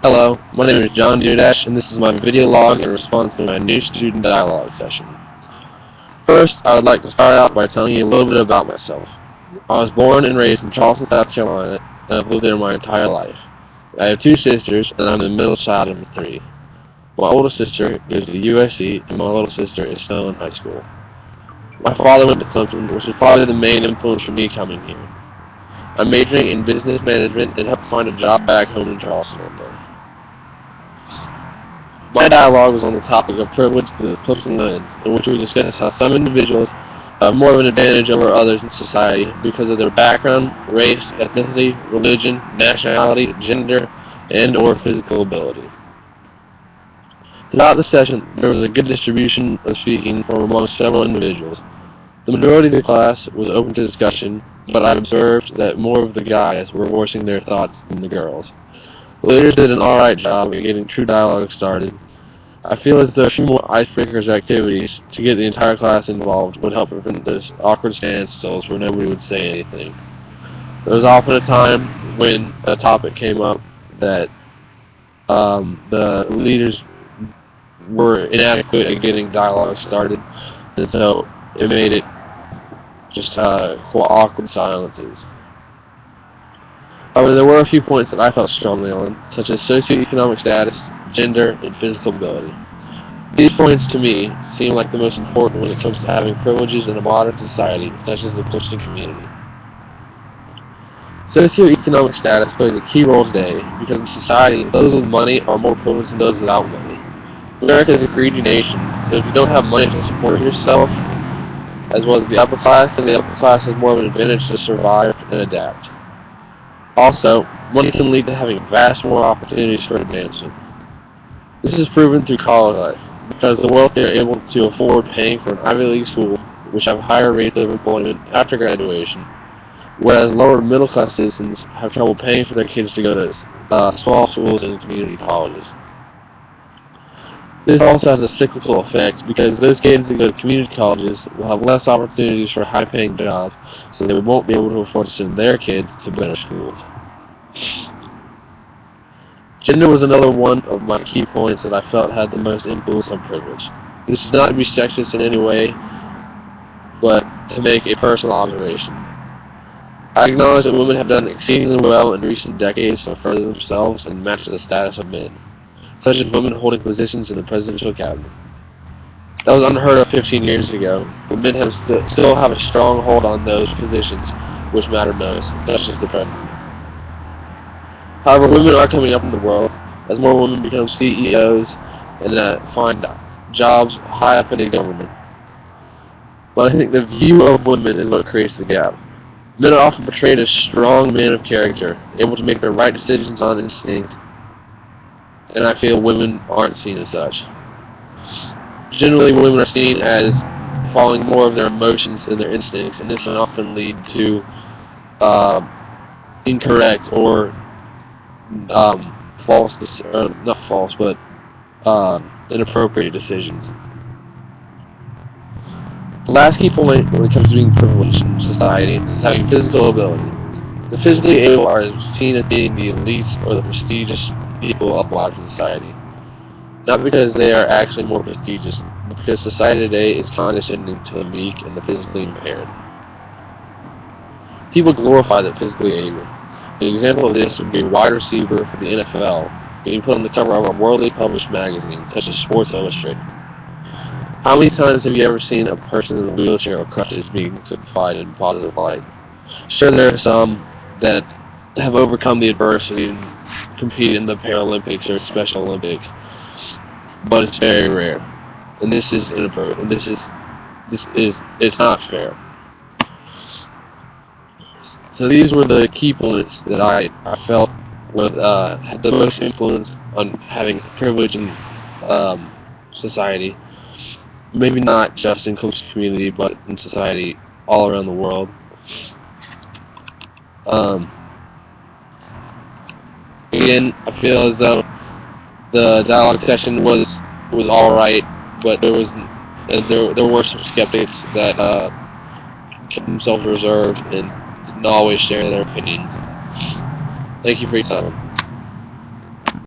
Hello, my name is John Dudash, and this is my video log in response to my new student dialogue session. First, I would like to start out by telling you a little bit about myself. I was born and raised in Charleston, South Carolina, and I've lived there my entire life. I have two sisters, and I'm the middle child of three. My older sister goes to USC, and my little sister is still in high school. My father went to Clemson, which was probably the main influence for me coming here. I'm majoring in business management and hope to find a job back home in Charleston one day. My dialogue was on the topic of privilege through the Clemson lens, in which we discussed how some individuals have more of an advantage over others in society because of their background, race, ethnicity, religion, nationality, gender, and or physical ability. Throughout the session, there was a good distribution of speaking from among several individuals. The majority of the class was open to discussion, but I observed that more of the guys were voicing their thoughts than the girls. The leaders did an alright job at getting true dialogue started. I feel as though a few more icebreakers activities to get the entire class involved would help prevent those awkward standstills where nobody would say anything. There was often a time when a topic came up that the leaders were inadequate at getting dialogue started, and so it made it just awkward silences. However, there were a few points that I felt strongly on, such as socioeconomic status, gender, and physical ability. These points, to me, seem like the most important when it comes to having privileges in a modern society, such as the Christian community. Socioeconomic status plays a key role today because in society, those with money are more privileged than those without money. America is a greedy nation, so if you don't have money to support yourself, as well as the upper class, then the upper class has more of an advantage to survive and adapt. Also, money can lead to having vast more opportunities for advancement. This is proven through college life, because the wealthy are able to afford paying for an Ivy League school, which have higher rates of employment after graduation, whereas lower middle-class citizens have trouble paying for their kids to go to small schools and community colleges. This also has a cyclical effect because those kids that go to community colleges will have less opportunities for high-paying jobs, so they won't be able to afford to send their kids to better schools. Gender was another one of my key points that I felt had the most influence on privilege. This is not to be sexist in any way, but to make a personal observation. I acknowledge that women have done exceedingly well in recent decades to further themselves and match the status of men, such as women holding positions in the presidential cabinet. That was unheard of 15 years ago, but men still have a strong hold on those positions which matter most, such as the president. However, women are coming up in the world as more women become CEOs and find jobs high up in the government. But I think the view of women is what creates the gap. Men are often portrayed as strong men of character, able to make the right decisions on instinct, and I feel women aren't seen as such. Generally, women are seen as following more of their emotions and their instincts, and this can often lead to incorrect or inappropriate decisions. The last key point when it comes to being privileged in society is having physical ability. The physically able are seen as being the elites or the prestigious people of large society. Not because they are actually more prestigious, but because society today is condescending to the meek and the physically impaired. People glorify the physically able. An example of this would be a wide receiver for the NFL being put on the cover of a worldly published magazine, such as Sports Illustrated. How many times have you ever seen a person in a wheelchair or crutches being signified in positive light? Sure, there are some that have overcome the adversity and compete in the Paralympics or Special Olympics, but it's very rare, and this is inappropriate. And it's not fair. So these were the key points that I felt had the most influence on having privilege in society. Maybe not just in Clemson community, but in society all around the world. Again, I feel as though the dialogue session was all right, but there were some skeptics that kept themselves reserved and didn't always share their opinions. Thank you for your time.